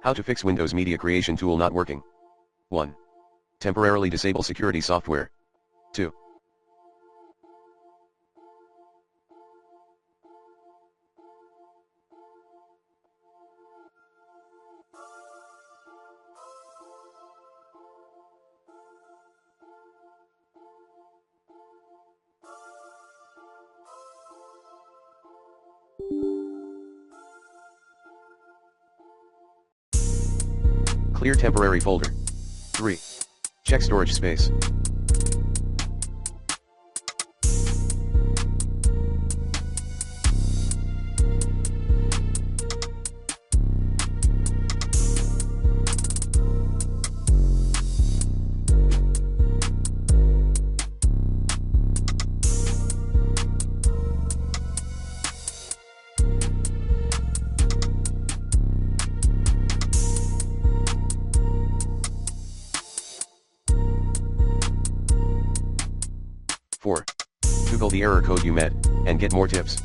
How to fix Windows Media Creation tool not working. 1. Temporarily disable security software. 2. Clear temporary folder. 3. Check storage space. Four. Google the error code you met, and get more tips.